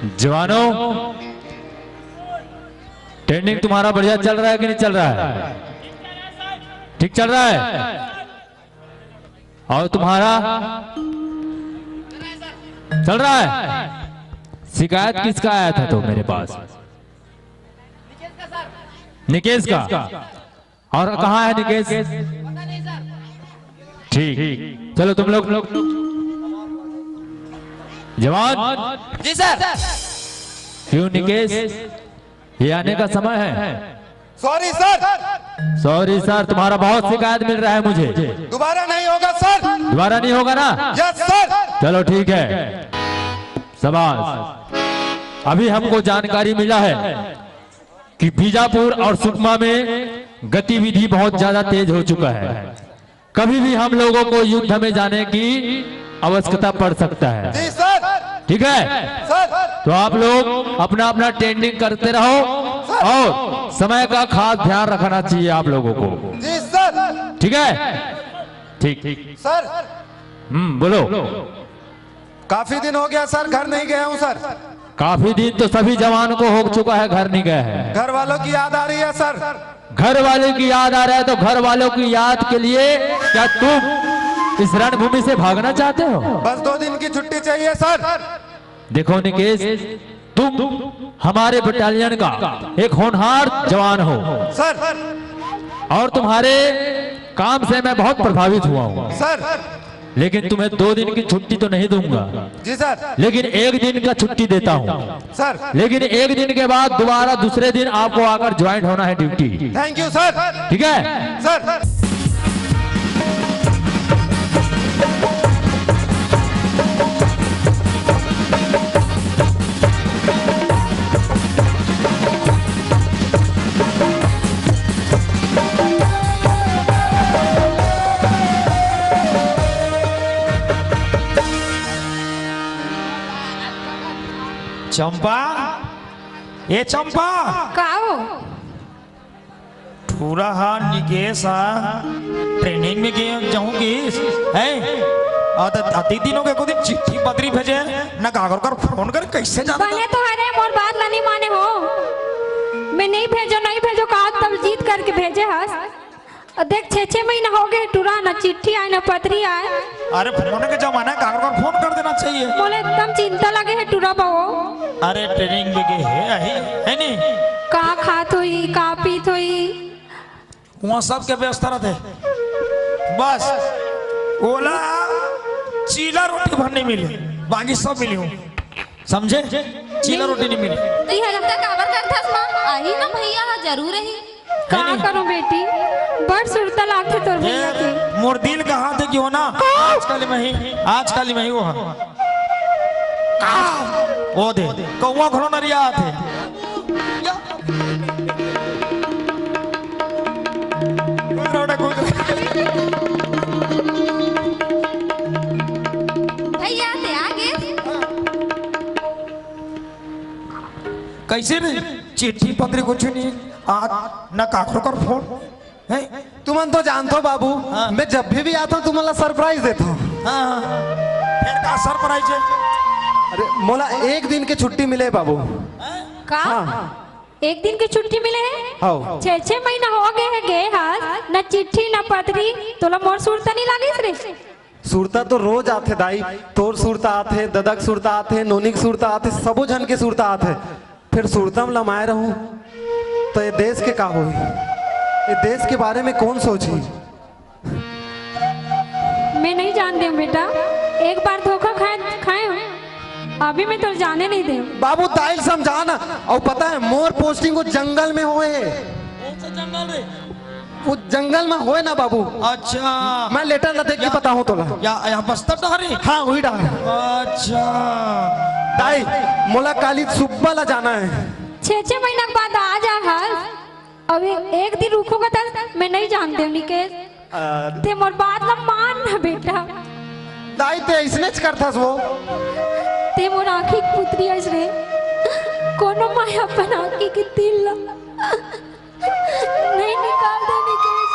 जवानों, ट्रेनिंग तुम्हारा बढ़िया चल रहा है कि नहीं चल रहा है? ठीक चल रहा है? और तुम्हारा चल रहा है? शिकायत किसका आया था तो मेरे पास? निकेश का। और कहाँ है निकेश? ठीक, चलो तुम लोग जवान। जी सर। क्यों निकेश, ये आने का समय है? Sorry sir. सॉरी सर, तुम्हारा बहुत शिकायत मिल रहा है मुझे। दोबारा नहीं होगा सर। दोबारा नहीं होगा ना? Yes sir. चलो ठीक है, शाबाश। अभी हमको जानकारी मिला है कि बीजापुर और सुकमा में गतिविधि बहुत ज्यादा तेज हो चुका है। कभी भी हम लोगों को युद्ध में जाने की आवश्यकता पड़ सकता है। जी सर। ठीक है सर। तो आप लोग अपना अपना ट्रेनिंग करते रहो और समय का खास ध्यान रखना चाहिए आप लोगों को। जी सर। ठीक है? ठीक ठीक सर। बोलो। काफी दिन हो गया सर, घर नहीं गया हूँ सर। काफी दिन तो सभी जवान को हो चुका है, घर नहीं गए हैं। घर वालों की याद आ रही है सर। घर वालों की याद आ रहा है तो घर वालों की याद के लिए क्या तुम इस रणभूमि से भागना चाहते हो? बस 2 दिन की छुट्टी चाहिए सर। देखो निकेश, तुम हमारे बटालियन का एक होनहार जवान हो सर। और तुम्हारे काम से मैं बहुत प्रभावित हुआ हूँ। सर। लेकिन तुम्हें 2 दिन की छुट्टी तो नहीं दूंगा, जी सर। लेकिन 1 दिन का छुट्टी देता हूँ। सर। लेकिन 1 दिन के बाद दोबारा दूसरे दिन आपको आकर ज्वाइन होना है ड्यूटी। Thank you sir. ठीक है सर। चंपा, ये चंपा काओ पूरा हाँ निकेश हाँ ट्रेनिंग में गए जाऊंगी है। अति दिनों के को दिन चिट्ठी पत्री भेजे न कागज कर फोन कर कैसे जाना बने तो है रे, मोर बात ला नहीं माने हो। मैं नहीं भेजो कहा तब जीत करके भेजे हस। देख 6 महीना हो गए टूरा, ना चिट्ठी आए ना पत्री आए। अरे फोन के जमाना है, कागज कर फोन कर देना चाहिए। बोले एकदम चिंता लगे है टूरा बाबू। अरे ट्रेनिंग में गए है नहीं कहाँ खात हुई कहाँ पीत हुई वहाँ सब के व्यवस्था रहते। बस ओला चीला रोटी भर नहीं मिली, बाकी सब मिली हूँ, समझे? चीला रोटी नहीं मिली। काबर करथस मां आई ना भैया हा जरूर रही। कहाँ करूं बेटी, बड़ सुरता लागते तोर भैया की। मोर दिल का हाथ है कि हो ना आजकल में ही वो है। वो दे कौवा घरो नरिया आते भैया ते आगे कैसे रे चिट्ठी पत्री कुछ नहीं आज न काखरो कर फोन है। तुम तो जानते हो बाबू, मैं जब भी आता हूँ तुम्हारा सरप्राइज देता हूँ। फिर का सरप्राइज है? अरे मोला 1 दिन की छुट्टी मिले बाबू। का 1 दिन की छुट्टी मिले है? हाँ। 6 महीना हो गए है गए हाथ, न चिट्ठी न पत्री, तोला मोर सुरता नहीं लागिस रे? सुरता तो रोज आते दाई, तोर सुरता आते, ददक सुरता आते, नोनिक सुरता आते, सबो जन के सुरता आते। फिर सुरता में लमाए रहूं तो ये देश के का हुई, ये देश के बारे में कौन सोची? मैं नहीं जानती हूँ बेटा, एक बार धोखा खाए हूँ, अभी मैं तो जाने नहीं दे। बाबू दाइल समझाना। और पता है मोर पोस्टिंग वो जंगल में होए। कौन सा जंगल रे? वो जंगल में होए ना बाबू। अच्छा मैं लेटर न देख के पता हूँ तोला। या बस्तर डहरी? हाँ वही डहा। अच्छा दाई मोला काली सुब्बा ला जाना है। 6 महीना के बाद आ जा हाल, अभी 1 दिन रुकोगा तक मैं नहीं जानती हूँ निकेश। ते मोर बात ना मान ना बेटा। दाई ते इसने करथस वो। ते मोर आँखी की पुत्री है रे, कोनो माया अपन आँखी की तिल नहीं निकाल दे निकेश।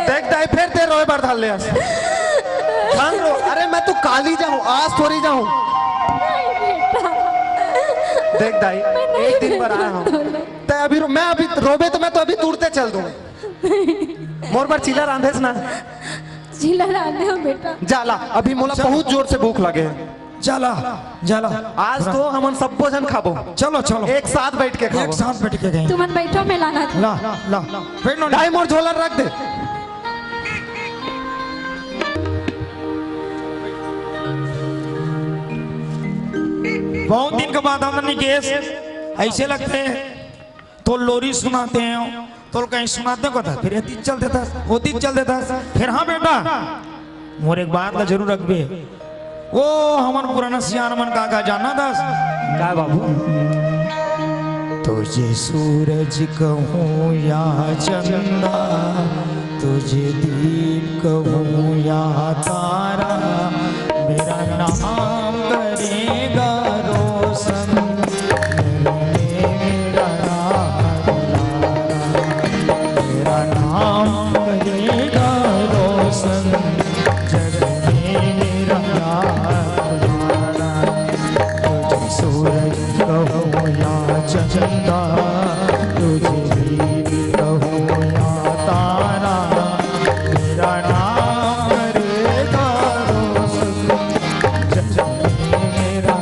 देख दाई फिर ते रोए बार धाल ले। अरे मैं तो काली जाऊं, आज थोड़ी जाऊं। देख दाई, एक दिन पर आया हूँ तो अभी मैं अभी रोबे तो मैं तो अभी तुरते चल दूं। मोर पर चिल्ला रांधेस ना चिल्ला रांधे हो बेटा। जाला अभी मोला बहुत जोर से भूख लगे है। जाला जाला आज तो हमन सबको जन खाबो। चलो चलो एक साथ बैठ के एक खाबो। साथ बैठ के गए। तुमन बैठो में लाना था। ला ला बैठ नो। दाई मोर झोला रख दे। बहुत दिन के बाद हमने केस ऐसे लगते हैं तो लोरी सुनाते हैं तो कहीं सुनाते को था, फिर तीज चल देता, वो तीज चल देता, फिर हाँ बेटा मोर एक बात ला जरूर रखबे। वो हमन पुराना सियान मन का जाना था का बाबू? तुझे सूरज कहूँ या चंदा, तुझे दीप कहूँ या तारा, मेरा नाम करेगा रोशन, मेरा नाम करेगा रोशन, जग में मेरा नाम तुझे सूरज कहूँ या चंदा, तुझे दीप कहूँ या तारा, मेरा नाम करेगा रोशन, जग में मेरा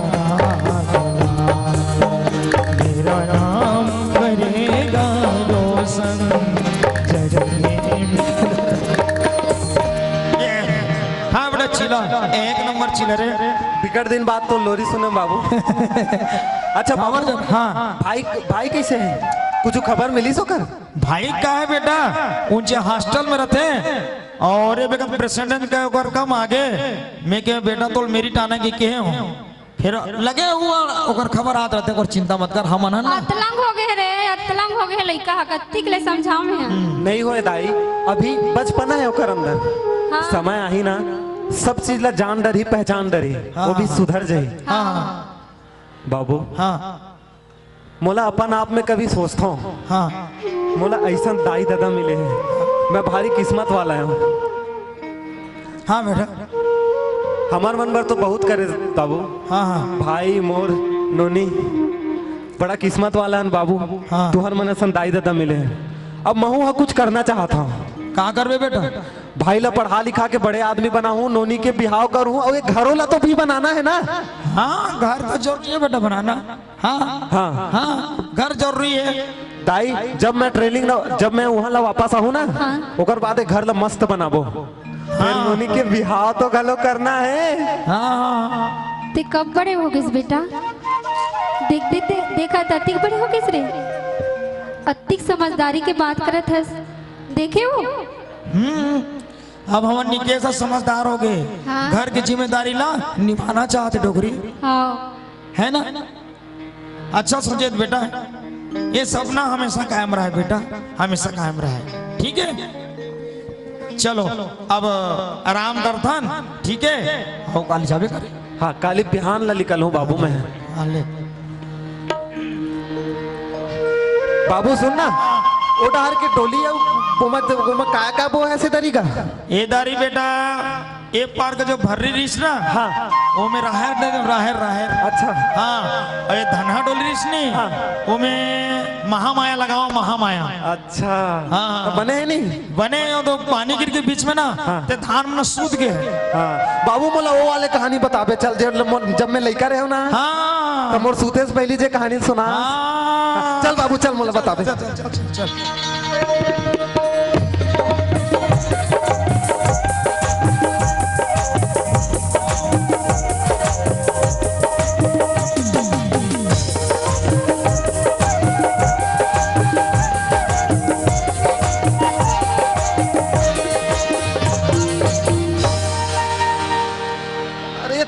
नाम करेगा रोशन, जग में। हाँ बड़ा चिल्ला, एक नंबर चिल्ला रे। बिगड़ दिन बाद तो लोरी सुने बाबू। अच्छा बाबू, हाँ भाई भाई कैसे है? कुछ खबर मिली सो कर? भाई का है बेटा ऊंचे हॉस्टल में रहते हैं और ये बेटा प्रेसिडेंट का ओकर कम आगे मैं के बेटा तो मेरी टाना के हूँ फिर लगे हुआ ओकर खबर आत रहते और चिंता मत कर हम ना अतलंग हो गए रे, अतलंग हो गए लइका हकत्ती के लिए समझाओ में। नहीं होए दाई, अभी बचपना है ओकर अंदर। हाँ। समय आई ना, सब चीज ला जान डरी पहचान डरी, वो भी सुधर जाई। हाँ बाबू हाँ मोला अपन आप में कभी सोचता हूँ, हाँ मोला ऐसा दाई दादा मिले हैं, मैं भारी किस्मत वाला हूँ। हाँ बेटा हमार मन भर तो बहुत करे बाबू। हाँ हाँ भाई मोर नोनी बड़ा किस्मत वाला है बाबू। हाँ। तुहर मन सन दाई दादा मिले हैं। अब महू हा कुछ करना चाहता हूँ। कहाँ करबे बेटा? भाई ला पढ़ा लिखा के बड़े आदमी बनाऊं, नोनी के बिहाव करूं और एक घरों ला तो भी बनाना है ना। हाँ घर तो जरूरी है बेटा बनाना। हाँ हाँ हाँ घर जरूरी है। दाई जब मैं ट्रेनिंग जब मैं वहाँ ला वापस आहूँ ना, ओकर बाद एक घर ला मस्त बनाबो। फिर नोनी के बिहाव तो गलो करना है। हाँ ते कब बड़े हो गए बेटा? देख देख देखा था अतिक बड़े हो गए रे, अतिक समझदारी के बात करत हस, देखे हो? अब हम निकेश समझदार हो गए। हाँ। घर की जिम्मेदारी ला निभाना चाहते डोगरी हाँ है ना। अच्छा सोचे बेटा, ये सपना हमेशा कायम रहा है बेटा, हमेशा कायम रहा है। ठीक है चलो अब आराम करथन। ठीक है हो काली जाबे करे। हाँ काली बिहान ला निकल हूँ बाबू मैं। हाँ ले बाबू सुन ना, ओ डहर के टोली का वो ऐसे तरीका ये दारी बेटा ये पार का जो भर्री रिस ना, हाँ वो में राहर दे राहर राहर। अच्छा हाँ और ये धनहा डोली रिस नहीं, हाँ। वो में महामाया लगाओ महामाया। अच्छा हाँ। तो बने है नहीं बने हो तो पानी गिर के बीच में ना ते धान में सूद गए। हाँ बाबू मोला वो वाले कहानी बताबे चल, जब मैं लड़का रहे ना हाँ तो मोर सूते से पहली जे कहानी सुना। हाँ। चल बाबू चल मोला बताबे। चल चल चल चल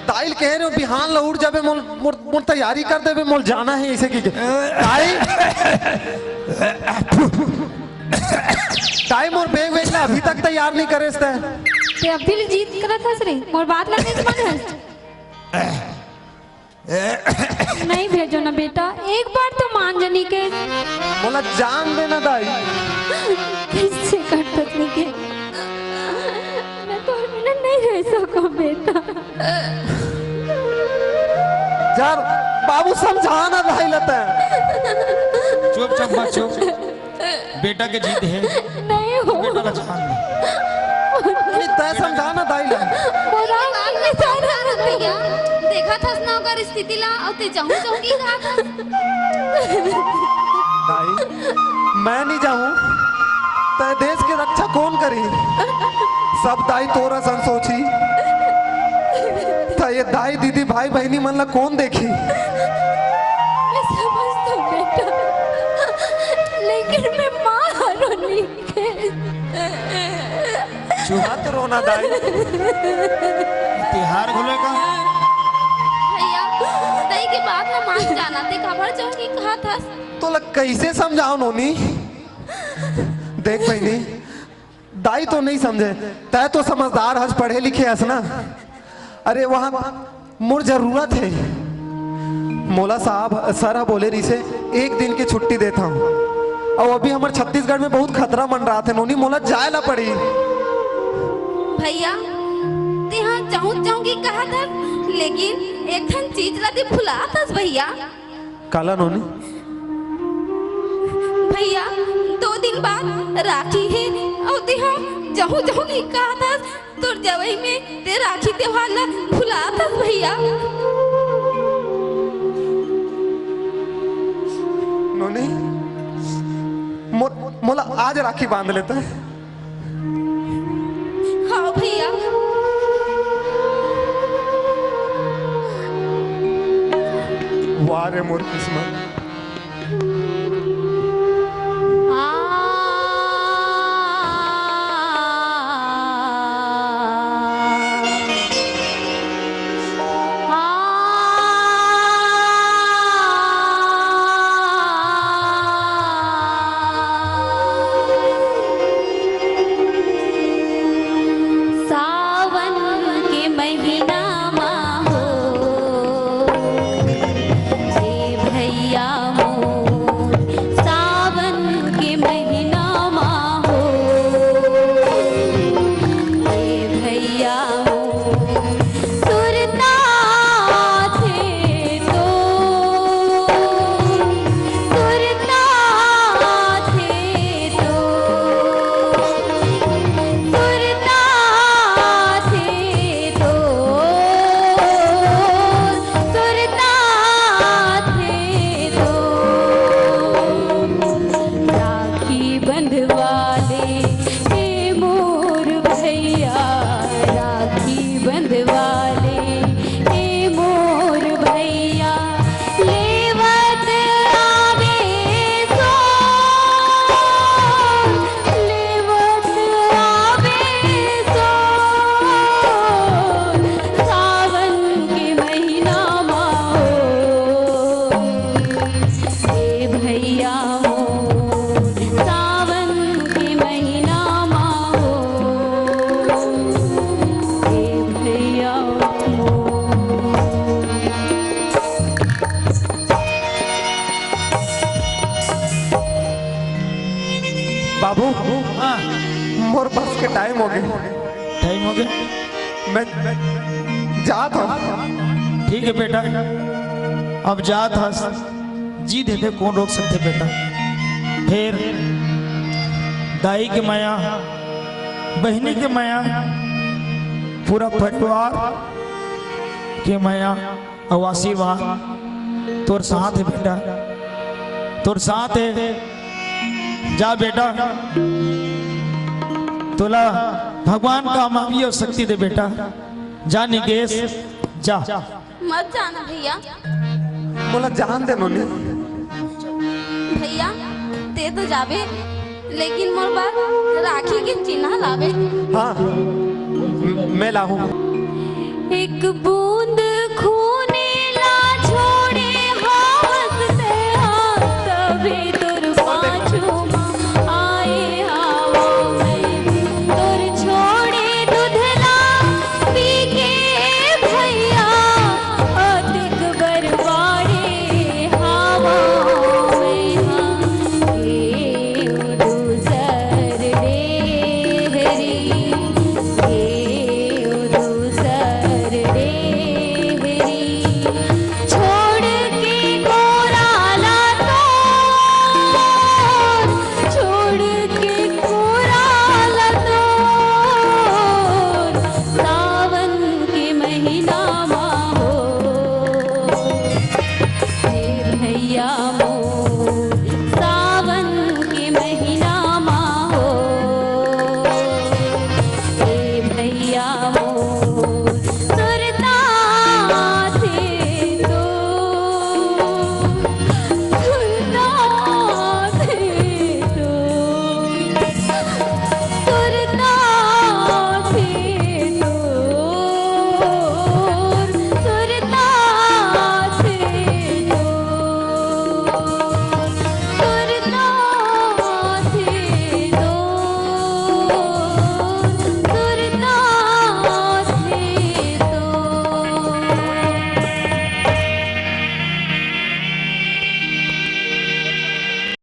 दाइल कह रहे हो बिहान ला उठ जाबे, मोल मोर मोर तैयारी कर देबे, मोल जाना है ऐसे की दाइल। टाइम और बैग वेग ला अभी तक तैयार नहीं करे इसते। ते अभी ले जीत करत हस रे, मोर बात लगने से मन हस। नहीं भेजो ना बेटा, एक बार तो मान जनी के। मोला जान देना दाई। किससे कर सकने के, मैं तो बिना नहीं रह सकूं बेटा। यार बाबू समझा ना भाई लता चुप चंपा चुप। बेटा के जीत है, नहीं हो बेटा का जान ले। नहीं तय समझा ना दाई ला मोरा भैया देखा था ना ओकर स्थिति ला और ते जाऊं जाऊं की कहा था। दाई मैं नहीं जाऊं तय देश की रक्षा कौन करी? सब दाई तोरा सन सोची था, ये दाई दीदी भाई बहनी मन ला कौन देखी? मैं समझ तो बेटा, लेकिन मैं माँ रोनी के मत रोना दाई। तिहार खुलेगा। भैया दही के बात ना मान जाना ते खबर जाऊं की कहा था। तो लग कैसे समझाओ नोनी? देख बहनी दाई तो नहीं समझे, तय तो समझदार हज पढ़े लिखे हस ना। अरे वहां मुर जरूरत है। मोला साहब सर बोले रही से एक दिन की छुट्टी देता हूँ और अभी हमारे छत्तीसगढ़ में बहुत खतरा मन रहा था नोनी, मोला जाए ला पड़ी। भैया ते हाँ जाऊं जाऊं की कहा था, लेकिन एक ठन चीज ला ते भुला था भैया। काला नोनी भैया 2 दिन बाद राखी है और ते हाँ जाऊं जाऊं की कहा था, तोर जवई में ते राखी त्योहार ला भुला था भैया। नोनी मोला आज राखी बांध लेता है। हाँ भैया वाह रे मोर किस्मत। सावन के महीना मा हो ए भैया मोर, सावन के महीना मा हो ए भैया मोर, सुरता थे तो सुरता थे तो सुरता थे तो सुरता थे तो राखी बंधवाले हे मोर भैया, राखी बंधवाले हे मोर भैया, लेवत आवे सो लेवत आवे सो सावन के महीना मा हो ए भैया मोर, सावन के महीना मा हो ए भैया मोर। बाबू हाँ मोर बस के टाइम हो गए, टाइम हो गया। मैं जाता हूँ। ठीक है बेटा, अब जा था जी देते कौन रोक सकते बेटा। फिर दाई के माया, बहनी के माया, पूरा परिवार के माया और आशीर्वाद तोर साथ है बेटा, तोर साथ है। जा बेटा, तोला भगवान का माफी और शक्ति दे बेटा। जा निकेश जा। मत जाना भैया, मोला जान दे नोनी। भैया ते तो जावे, लेकिन मोर बात राखी के चिन्ह लावे। हाँ मैं लाऊं। एक बूंद